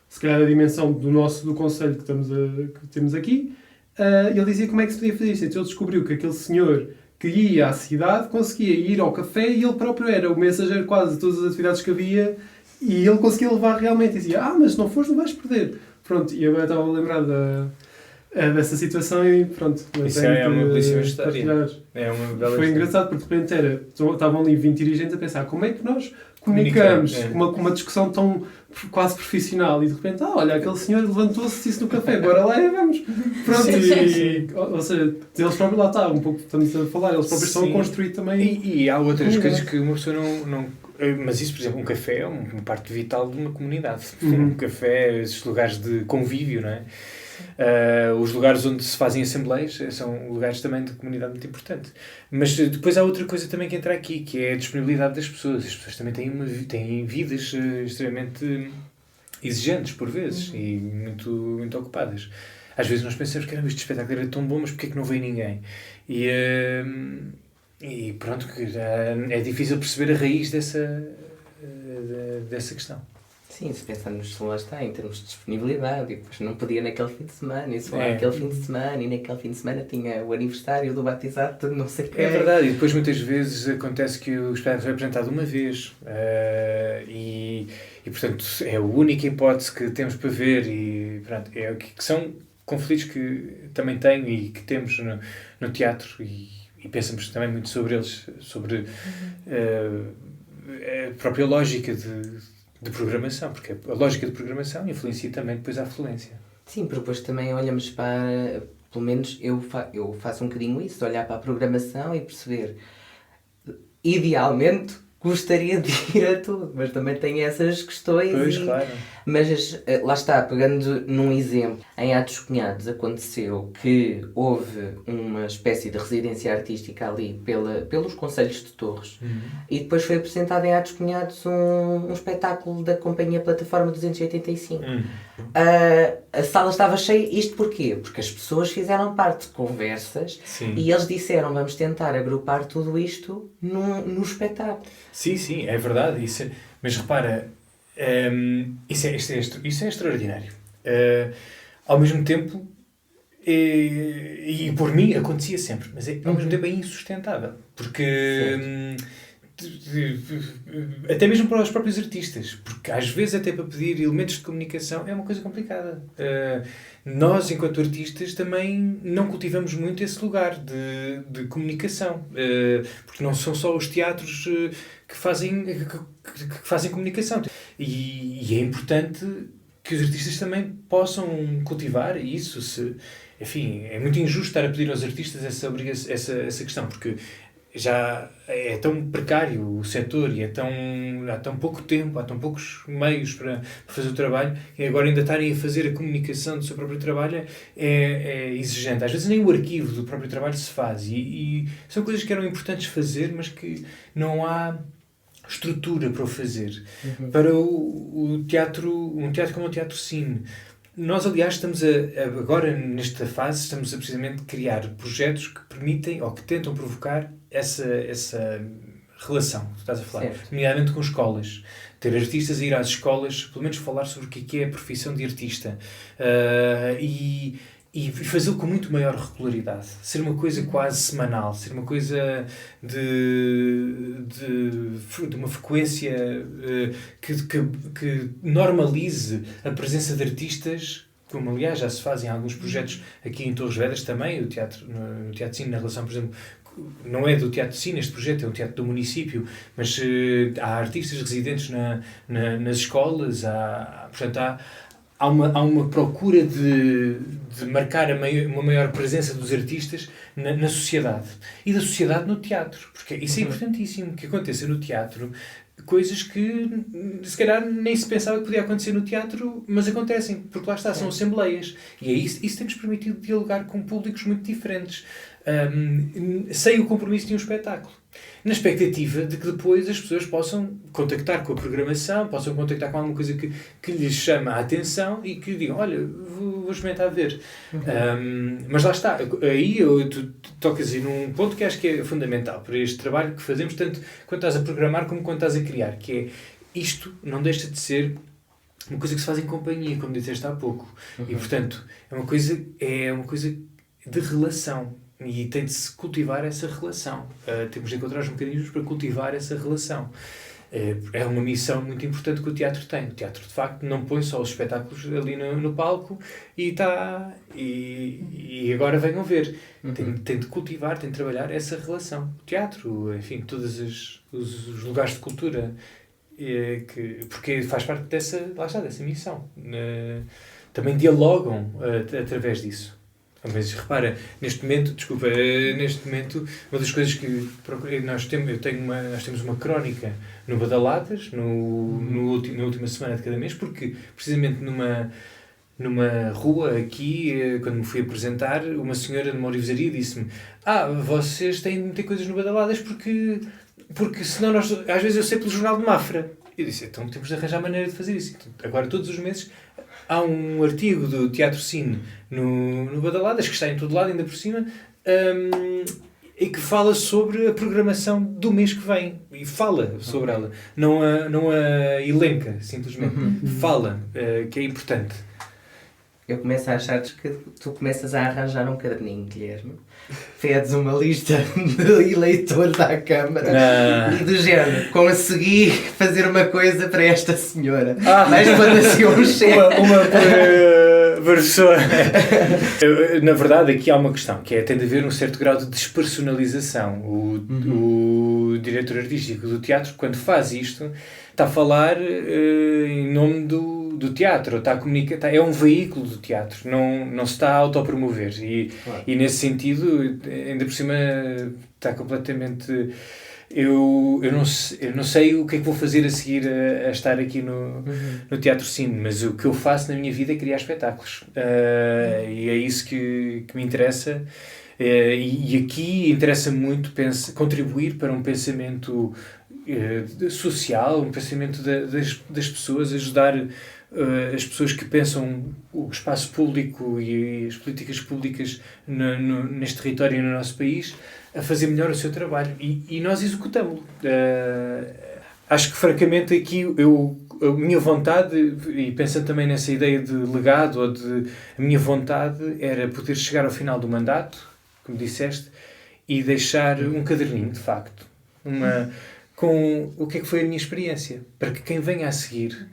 Speaker 2: se calhar a dimensão do concelho que temos aqui. Ele dizia como é que se podia fazer isso. Então ele descobriu que aquele senhor que ia à cidade conseguia ir ao café e ele próprio era o mensageiro quase de todas as atividades que havia. E ele conseguia levar realmente e dizia, mas se não fores não vais perder. Pronto, e agora estava a lembrar dessa situação e pronto.
Speaker 3: Isso é uma belíssima história. É uma bela
Speaker 2: Foi
Speaker 3: história.
Speaker 2: engraçado porque de repente estavam ali 20 dirigentes a pensar como é que nós comunicamos com uma discussão tão quase profissional e de repente, olha, aquele senhor levantou-se e disse no café, bora lá e vamos. Pronto, ou seja, eles próprios lá está, um pouco estamos a falar, eles próprios estão a construir também.
Speaker 3: E há outras coisas que uma pessoa não. Mas isso, por exemplo, um café é uma parte vital de uma comunidade. Um café, esses lugares de convívio, não é? Os lugares onde se fazem assembleias são lugares também de comunidade muito importante. Mas depois há outra coisa também que entra aqui, que é a disponibilidade das pessoas. As pessoas também têm vidas extremamente exigentes, por vezes, e muito, muito ocupadas. Às vezes nós pensamos que este espetáculo era tão bom, mas porquê é que não veio ninguém? E pronto, é difícil perceber a raiz dessa questão.
Speaker 1: Sim, se pensarmos, lá está, em termos de disponibilidade, e depois não podia naquele fim de semana, e só naquele fim de semana, e naquele fim de semana tinha o aniversário do batizado de não sei quem.
Speaker 3: É verdade, e depois muitas vezes acontece que o espetáculo é apresentado uma vez, e portanto é a única hipótese que temos para ver, e pronto, que são conflitos que também tenho e que temos no teatro, e pensamos também muito sobre eles, sobre a própria lógica de programação, porque a lógica de programação influencia também depois a afluência.
Speaker 1: Sim, porque depois também olhamos para, pelo menos eu faço um bocadinho isso, olhar para a programação e perceber, idealmente gostaria de ir a tudo, mas também tenho essas questões.
Speaker 3: Pois, claro.
Speaker 1: Mas lá está, pegando num exemplo, em Atos Cunhados aconteceu que houve uma espécie de residência artística ali pelos concelhos de Torres, e depois foi apresentado em Atos Cunhados um espetáculo da companhia Plataforma 285. A sala estava cheia, isto porquê? Porque as pessoas fizeram parte de conversas. Sim. E eles disseram, vamos tentar agrupar tudo isto no espetáculo.
Speaker 3: Sim, é verdade, mas repara, isso é extraordinário. Ao mesmo tempo, e por mim acontecia sempre, mas ao mesmo tempo é insustentável, porque até mesmo para os próprios artistas, porque às vezes até para pedir elementos de comunicação é uma coisa complicada. Nós, enquanto artistas, também não cultivamos muito esse lugar de comunicação, porque não são só os teatros que fazem comunicação. E é importante que os artistas também possam cultivar isso. Enfim, é muito injusto estar a pedir aos artistas essa questão, porque já é tão precário o setor e há tão pouco tempo, há tão poucos meios para fazer o trabalho, e agora ainda estarem a fazer a comunicação do seu próprio trabalho é exigente. Às vezes nem o arquivo do próprio trabalho se faz, e são coisas que eram importantes fazer, mas que não há estrutura para o fazer. Para o teatro, um teatro como o Teatro Cine, nós, aliás, estamos agora, nesta fase, estamos a precisamente criar projetos que permitem ou que tentam provocar essa relação que tu estás a falar, nomeadamente com escolas. Ter artistas a ir às escolas, pelo menos falar sobre o que é a profissão de artista, e fazê-lo com muito maior regularidade. Ser uma coisa quase semanal, ser uma coisa de uma frequência que normalize a presença de artistas, como aliás já se fazem alguns projetos aqui em Torres Vedras também, no Teatro Cine, na relação, por exemplo, não é do Teatro Cine, este projeto é um teatro do município, mas há artistas residentes nas escolas, portanto há uma procura de marcar uma maior presença dos artistas na sociedade. E da sociedade no teatro. Porque isso é importantíssimo, que aconteça no teatro coisas que se calhar nem se pensava que podia acontecer no teatro, mas acontecem, porque lá está, são assembleias. E é isso tem-nos permitido dialogar com públicos muito diferentes, sem o compromisso de um espetáculo. Na expectativa de que depois as pessoas possam contactar com a programação, possam contactar com alguma coisa que lhes chama a atenção e que digam, olha, vou experimentar a ver. Mas lá está, aí tu tocas aí num ponto que acho que é fundamental para este trabalho que fazemos, tanto quando estás a programar como quando estás a criar, que é, isto não deixa de ser uma coisa que se faz em companhia, como disseste há pouco. E, portanto, é uma coisa de relação. E tem de se cultivar essa relação. Temos de encontrar os mecanismos para cultivar essa relação. É uma missão muito importante que o teatro tem. O teatro, de facto, não põe só os espetáculos ali no palco e agora venham ver. Tem de cultivar, tem de trabalhar essa relação. O teatro, enfim, todos os lugares de cultura, porque faz parte dessa missão. Também dialogam através disso. Mas repara, neste momento, uma das coisas que nós temos uma crónica no Badaladas, na última semana de cada mês, porque precisamente numa rua aqui, quando me fui apresentar, uma senhora numa orivesaria disse-me: vocês têm de meter coisas no Badaladas porque senão às vezes eu sei pelo jornal de Mafra. Eu disse, então temos de arranjar maneira de fazer isso. Agora todos os meses há um artigo do Teatro Cine no Badaladas, que está em todo lado, ainda por cima, e que fala sobre a programação do mês que vem. E fala sobre ela. Não a elenca, simplesmente. Fala, que é importante.
Speaker 1: Eu começo a achar que tu começas a arranjar um caderninho, Guilherme. Pedes uma lista de eleitores à Câmara e do género, consegui fazer uma coisa para esta senhora. Mas quando assim um chefe.
Speaker 3: Uma por pessoa. Na verdade, aqui há uma questão, que tem de haver um certo grau de despersonalização. O diretor artístico do teatro, quando faz isto, está a falar em nome do teatro, está a comunicar, é um veículo do teatro, não se está a autopromover. E nesse sentido, ainda por cima, está completamente... Eu não sei o que é que vou fazer a seguir a estar aqui no Teatro Cine, mas o que eu faço na minha vida é criar espetáculos. E é isso que me interessa. E aqui interessa muito contribuir para um pensamento social, um pensamento das pessoas, ajudar as pessoas que pensam o espaço público e as políticas públicas neste território e no nosso país a fazer melhor o seu trabalho. E nós executamos-lo. Acho que, francamente, aqui a minha vontade, e pensando também nessa ideia de legado, a minha vontade era poder chegar ao final do mandato, como disseste, e deixar um caderninho, de facto, com o que é que foi a minha experiência, para que quem venha a seguir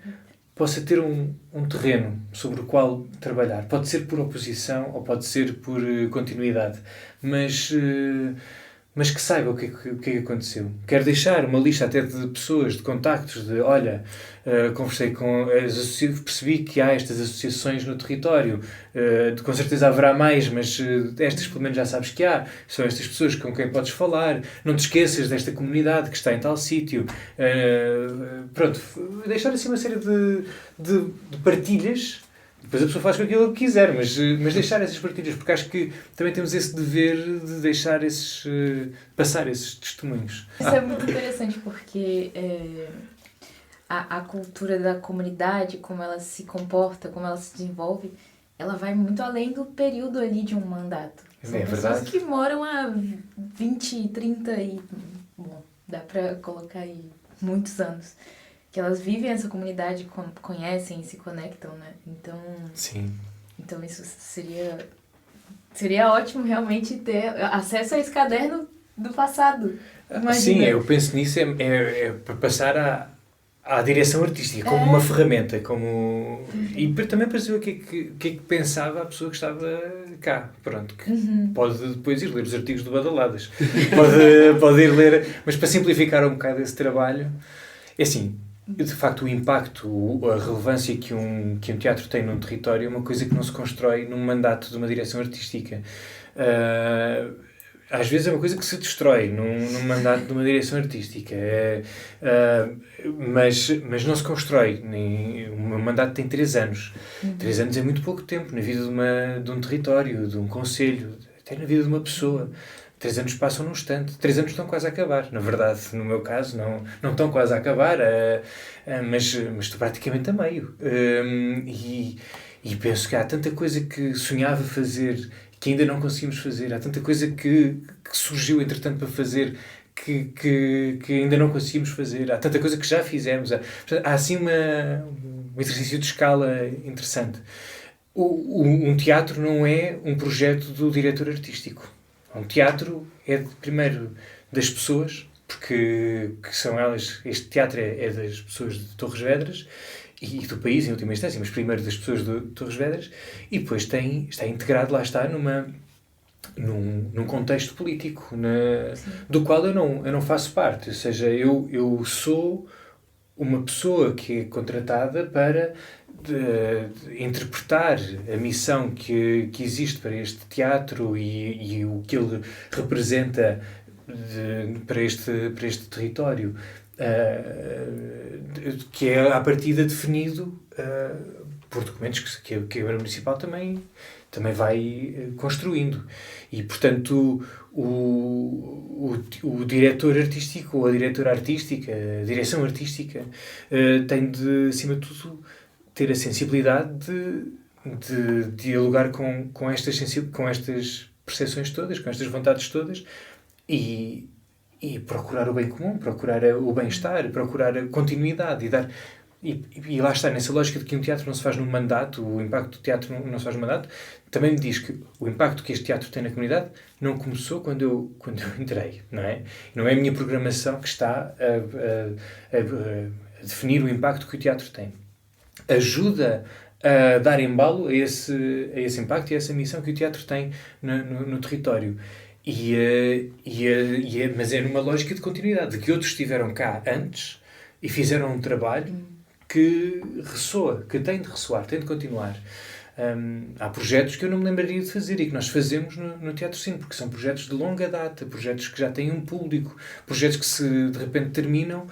Speaker 3: possa ter um terreno sobre o qual trabalhar. Pode ser por oposição ou pode ser por continuidade, mas que saiba o que é que aconteceu. Quero deixar uma lista até de pessoas, de contactos, conversei com percebi que há estas associações no território, com certeza haverá mais, mas estas pelo menos já sabes que há, são estas pessoas com quem podes falar, não te esqueças desta comunidade que está em tal sítio. Pronto, deixar assim uma série de partilhas. Depois a pessoa faz com aquilo que quiser, mas deixar essas partilhas, porque acho que também temos esse dever de deixar passar esses testemunhos.
Speaker 4: Isso é muito interessante, porque a cultura da comunidade, como ela se comporta, como ela se desenvolve, ela vai muito além do período ali de um mandato. São pessoas que moram há 20, 30 bom, dá pra colocar aí muitos anos. Que elas vivem essa comunidade, conhecem e se conectam, né? Então,
Speaker 3: sim.
Speaker 4: Então isso seria ótimo realmente ter acesso a esse caderno do passado. Imagina.
Speaker 3: Sim, eu penso nisso, é para passar à direção artística, como uma ferramenta, e também para saber o que é que pensava a pessoa que estava cá, pronto, que pode depois ir ler os artigos do Badaladas, pode ir ler, mas para simplificar um bocado esse trabalho, é assim, de facto, o impacto, a relevância que um teatro tem num território é uma coisa que não se constrói num mandato de uma direção artística. Às vezes é uma coisa que se destrói num mandato de uma direção artística. Mas não se constrói. Um mandato tem 3 anos. 3 anos é muito pouco tempo na vida de um território, de um concelho, até na vida de uma pessoa. 3 anos passam num instante. 3 anos estão quase a acabar. Na verdade, no meu caso, não estão quase a acabar, mas estou praticamente a meio. E penso que há tanta coisa que sonhava fazer que ainda não conseguimos fazer. Há tanta coisa que surgiu, entretanto, para fazer que ainda não conseguimos fazer. Há tanta coisa que já fizemos. Há assim, um exercício de escala interessante. Um teatro não é um projeto do diretor artístico. Um teatro é, primeiro, das pessoas, porque que são elas... Este teatro é das pessoas de Torres Vedras e do país, em última instância, mas primeiro das pessoas de Torres Vedras, e depois está integrado, lá está, num contexto político, do qual eu não faço parte. Ou seja, eu sou uma pessoa que é contratada para de interpretar a missão que existe para este teatro e o que ele representa para este território. Que é à partida definido por documentos que a Câmara Municipal também vai construindo. E, portanto, o diretor artístico ou a diretora artística, a direção artística, tem de, acima de tudo, ter a sensibilidade de dialogar com estas percepções todas, com estas vontades todas e procurar o bem comum, procurar o bem-estar, procurar a continuidade e lá está, nessa lógica de que um teatro não se faz num mandato, o impacto do teatro não se faz num mandato, também me diz que o impacto que este teatro tem na comunidade não começou quando eu entrei, não é? Não é a minha programação que está a definir o impacto que o teatro tem. Ajuda a dar embalo a esse impacto e a essa missão que o teatro tem no território. Mas é numa lógica de continuidade, de que outros estiveram cá antes e fizeram um trabalho que ressoa, que tem de ressoar, tem de continuar. Há projetos que eu não me lembraria de fazer e que nós fazemos no Teatro Cine, porque são projetos de longa data, projetos que já têm um público, projetos que se de repente terminam,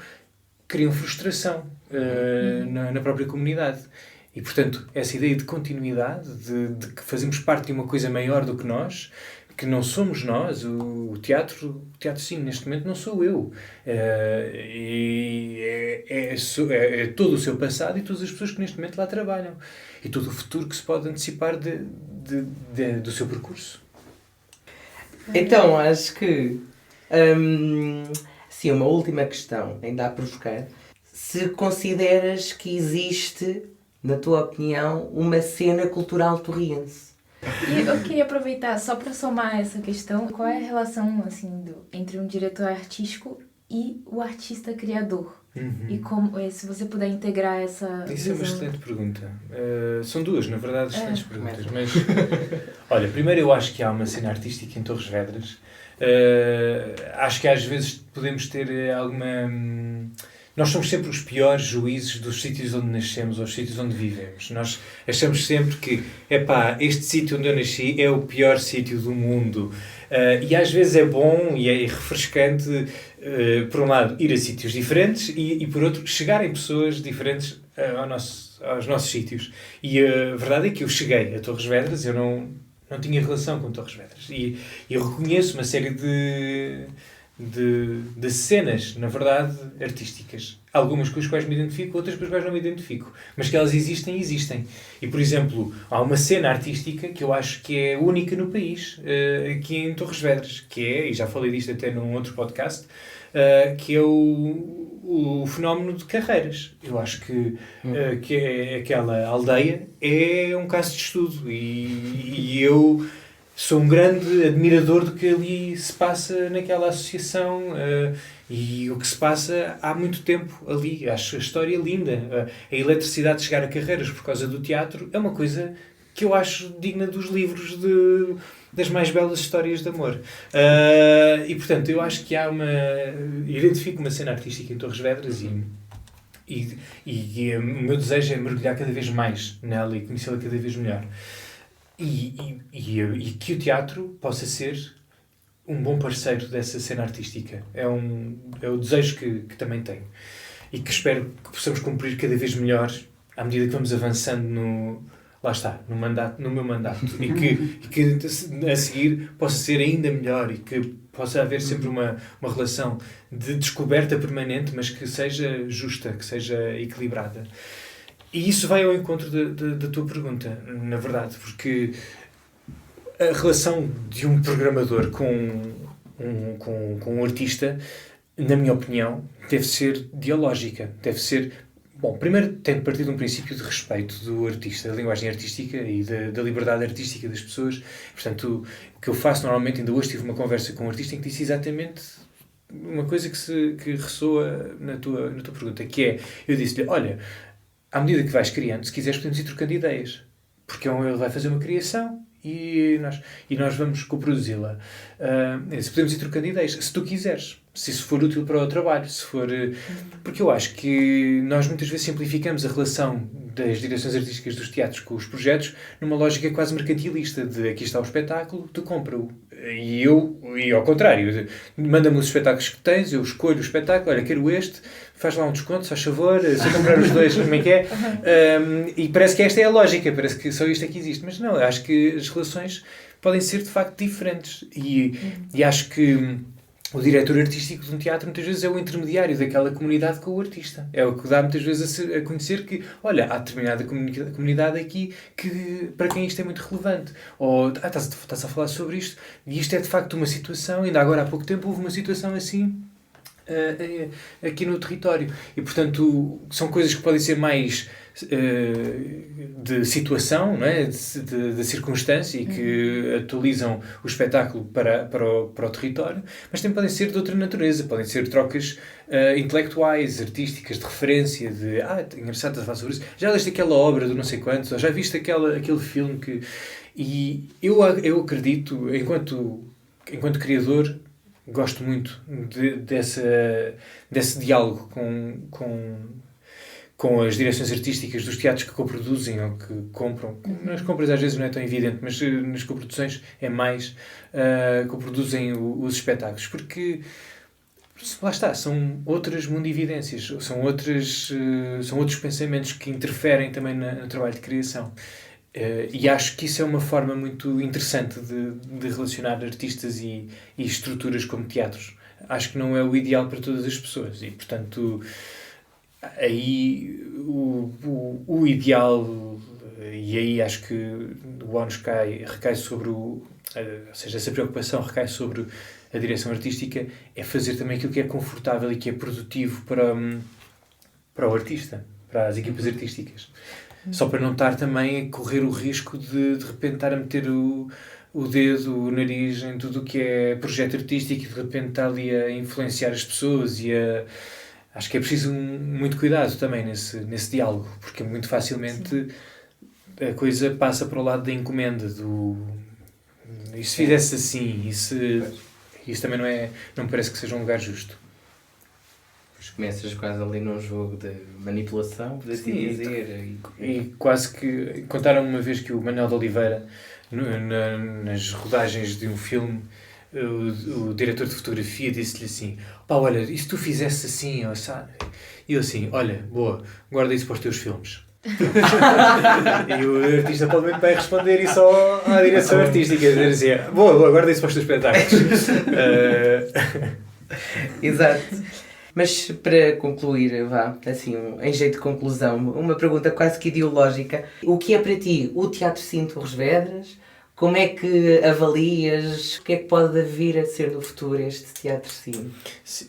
Speaker 3: criam frustração na própria comunidade. E, portanto, essa ideia de continuidade, de que fazemos parte de uma coisa maior do que nós, que não somos nós, o Teatro Cine, neste momento, não sou eu. É todo o seu passado e todas as pessoas que neste momento lá trabalham. E todo o futuro que se pode antecipar do seu percurso.
Speaker 1: Então, acho que... sim, uma última questão, ainda a provocar. Se consideras que existe, na tua opinião, uma cena cultural torriense?
Speaker 4: E eu queria aproveitar só para somar essa questão. Qual é a relação assim, entre um diretor artístico e o artista criador? E como, se você puder integrar essa
Speaker 3: Isso
Speaker 4: visão.
Speaker 3: é uma excelente pergunta. São duas, na verdade, excelentes perguntas. Mas, olha, primeiro eu acho que há uma cena artística em Torres Vedras. Acho que às vezes podemos ter alguma... Nós somos sempre os piores juízes dos sítios onde nascemos ou dos sítios onde vivemos. Nós achamos sempre que, este sítio onde eu nasci é o pior sítio do mundo. E às vezes é bom e é refrescante, por um lado, ir a sítios diferentes e por outro, chegarem pessoas diferentes aos nossos sítios. E a verdade é que eu cheguei a Torres Vedras, eu não tinha relação com Torres Vedras. E eu reconheço uma série de cenas, na verdade, artísticas. Algumas com as quais me identifico, outras com as quais não me identifico. Mas que elas existem. E, por exemplo, há uma cena artística que eu acho que é única no país, aqui em Torres Vedras, que é, e já falei disto até num outro podcast, que é o fenómeno de Carreiras. Eu acho que aquela aldeia é um caso de estudo. E eu... sou um grande admirador do que ali se passa naquela associação e o que se passa há muito tempo ali. Acho a história linda. A eletricidade de chegar a Carreiras por causa do teatro é uma coisa que eu acho digna dos livros das mais belas histórias de amor. E, portanto, eu acho que identifico uma cena artística em Torres Vedras E o meu desejo é mergulhar cada vez mais nela e conhecê-la cada vez melhor. E que o teatro possa ser um bom parceiro dessa cena artística. É o desejo que também tenho. E que espero que possamos cumprir cada vez melhor à medida que vamos avançando lá está, no meu mandato. E que a seguir possa ser ainda melhor e que possa haver sempre uma relação de descoberta permanente, mas que seja justa, que seja equilibrada. E isso vai ao encontro da tua pergunta, na verdade, porque a relação de um programador com um artista, na minha opinião, deve ser dialógica. Deve ser... Bom, primeiro tem de partir de um princípio de respeito do artista, da linguagem artística e da liberdade artística das pessoas. Portanto, o que eu faço normalmente, ainda hoje tive uma conversa com um artista em que disse exatamente uma coisa que ressoa na tua pergunta, que é, eu disse-lhe, olha, à medida que vais criando, se quiseres podemos ir trocando ideias, porque ele vai fazer uma criação e nós vamos coproduzi-la. Se podemos ir trocando ideias, se tu quiseres, se isso for útil para o trabalho, se for... Porque eu acho que nós muitas vezes simplificamos a relação das direções artísticas dos teatros com os projetos numa lógica quase mercantilista, de aqui está o espetáculo, tu compra-o. E ao contrário, manda-me os espetáculos que tens, eu escolho o espetáculo, olha, quero este, faz lá um desconto, se faz favor, se eu comprar os dois, como é que é? E parece que esta é a lógica, parece que só isto é que existe. Mas não, eu acho que as relações podem ser de facto diferentes. E acho que o diretor artístico de um teatro muitas vezes é o intermediário daquela comunidade com o artista. É o que dá muitas vezes a conhecer que, olha, há determinada comunidade aqui que, para quem isto é muito relevante. Ou, estás a falar sobre isto, e isto é de facto uma situação, ainda agora há pouco tempo houve uma situação assim aqui no território. E, portanto, são coisas que podem ser mais de situação, não é? de circunstância e que atualizam o espetáculo para o território, mas também podem ser de outra natureza, podem ser trocas intelectuais, artísticas, de referência, de engraçado estás a falar sobre isso, já leste aquela obra do não sei quantos, ou já viste aquele filme que... E eu acredito, enquanto criador, gosto muito desse diálogo com as direções artísticas dos teatros que coproduzem ou que compram. Nas compras às vezes não é tão evidente, mas nas coproduções é mais coproduzem os espetáculos, porque lá está, são outras mundividências, são outros pensamentos que interferem também no trabalho de criação. E acho que isso é uma forma muito interessante de relacionar artistas e estruturas como teatros. Acho que não é o ideal para todas as pessoas e, portanto, aí o ideal, e aí acho que o ónus recai sobre ou seja, essa preocupação recai sobre a direção artística, é fazer também aquilo que é confortável e que é produtivo para o artista, para as equipas artísticas. Só para não estar também a correr o risco de repente estar a meter o dedo, o nariz em tudo o que é projeto artístico e de repente estar ali a influenciar as pessoas e acho que é preciso muito cuidado também nesse diálogo, porque muito facilmente a coisa passa para o lado da encomenda, e se fizesse assim, isso também não me parece que seja um lugar justo.
Speaker 1: Começas quase ali num jogo de manipulação, por assim dizer.
Speaker 3: E quase que... Contaram uma vez que o Manuel de Oliveira, nas rodagens de um filme, o diretor de fotografia disse-lhe assim: pá, olha, e se tu fizesse assim, sabe? E eu assim, olha, boa, guarda isso para os teus filmes. E o artista provavelmente vai responder isso à direção artística, dizer assim, boa, guarda isso para os teus espetáculos.
Speaker 1: Exato. Mas para concluir, assim, em jeito de conclusão, uma pergunta quase que ideológica. O que é para ti o Teatro Cine Torres Vedras? Como é que avalias? O que é que pode vir a ser no futuro este Teatro Cine?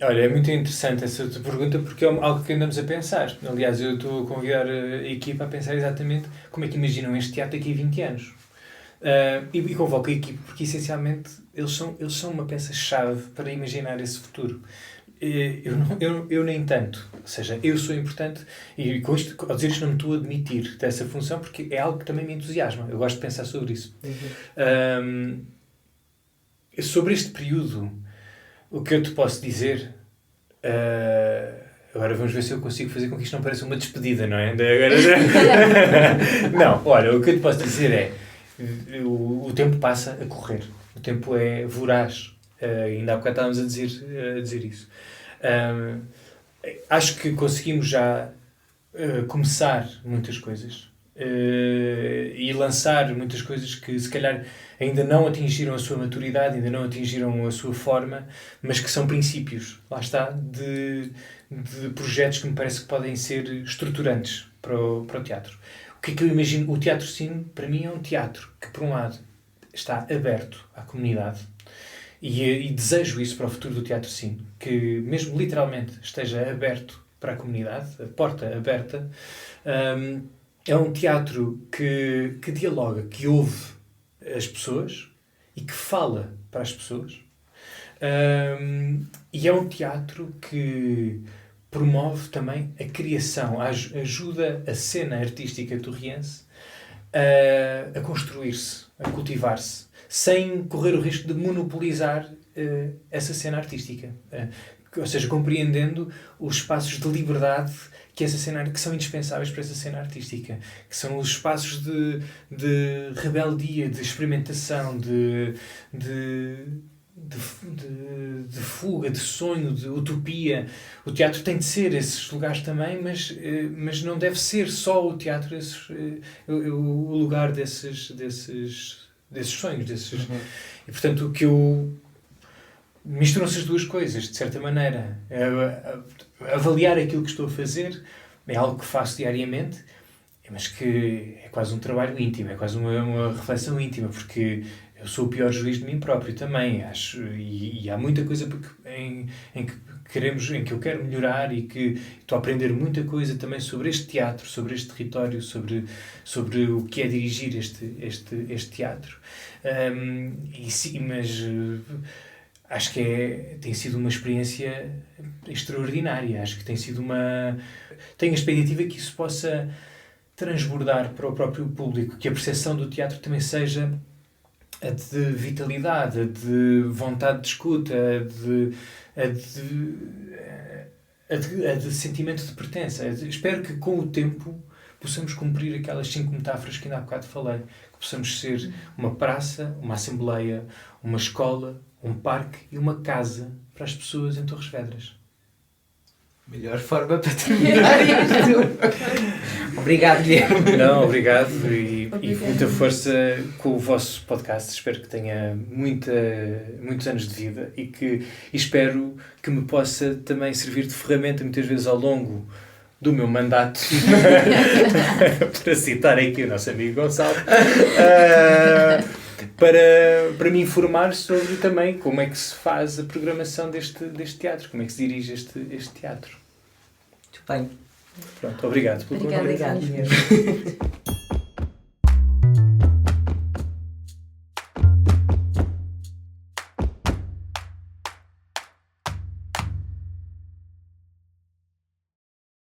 Speaker 3: Olha, é muito interessante essa tua pergunta porque é algo que andamos a pensar. Aliás, eu estou a convidar a equipa a pensar exatamente como é que imaginam este teatro daqui a 20 anos. E convoco a equipa porque, essencialmente, eles são uma peça-chave para imaginar esse futuro. Eu nem tanto, ou seja, eu sou importante e com isto, ao dizer isto, não me estou a admitir dessa função porque é algo que também me entusiasma, eu gosto de pensar sobre isso. Sobre este período, o que eu te posso dizer Agora vamos ver se eu consigo fazer com que isto não pareça uma despedida, não é? Não, olha, o que eu te posso dizer é o tempo passa a correr. O tempo é voraz. Ainda há bocado estávamos a dizer isso. Acho que conseguimos já começar muitas coisas e lançar muitas coisas que se calhar ainda não atingiram a sua maturidade, ainda não atingiram a sua forma, mas que são princípios, lá está, de projetos que me parece que podem ser estruturantes para o teatro. O que é que eu imagino? O Teatro Cine, para mim, é um teatro que, por um lado, está aberto à comunidade e desejo isso para o futuro do Teatro Cine, que mesmo literalmente esteja aberto para a comunidade, a porta aberta. É um teatro que dialoga, que ouve as pessoas e que fala para as pessoas. E é um teatro que promove também a criação, ajuda a cena artística torriense a construir-se, a cultivar-se, sem correr o risco de monopolizar essa cena artística. Ou seja, compreendendo os espaços de liberdade que são indispensáveis para essa cena artística, que são os espaços de rebeldia, de experimentação, de fuga, de sonho, de utopia. O teatro tem de ser esses lugares também, mas não deve ser só o teatro o lugar desses sonhos. E, portanto, o que eu... Misturam-se as duas coisas, de certa maneira. Avaliar aquilo que estou a fazer é algo que faço diariamente, mas que é quase um trabalho íntimo, é quase uma reflexão íntima, porque eu sou o pior juiz de mim próprio também, acho, e há muita coisa em que eu quero melhorar e que estou a aprender muita coisa também sobre este teatro, sobre este território, sobre o que é dirigir este teatro. Mas acho que tem sido uma experiência extraordinária. Acho que tem sido tenho a expectativa que isso possa transbordar para o próprio público, que a percepção do teatro também seja a de vitalidade, a de vontade de escuta, a de sentimento de pertença. Espero que com o tempo possamos cumprir aquelas 5 metáforas que ainda há bocado falei, que possamos ser uma praça, uma assembleia, uma escola, um parque e uma casa para as pessoas em Torres Vedras.
Speaker 1: Melhor forma para terminar isto. Obrigado, Guilherme.
Speaker 3: Não, obrigado e muita força com o vosso podcast. Espero que tenha muitos anos de vida e espero que me possa também servir de ferramenta muitas vezes ao longo do meu mandato, para citar aqui o nosso amigo Gonçalo, para me informar sobre também como é que se faz a programação deste teatro, como é que se dirige este teatro.
Speaker 1: Muito bem.
Speaker 3: Pronto, obrigado pelo convite.
Speaker 4: Obrigada.
Speaker 1: Obrigado mesmo.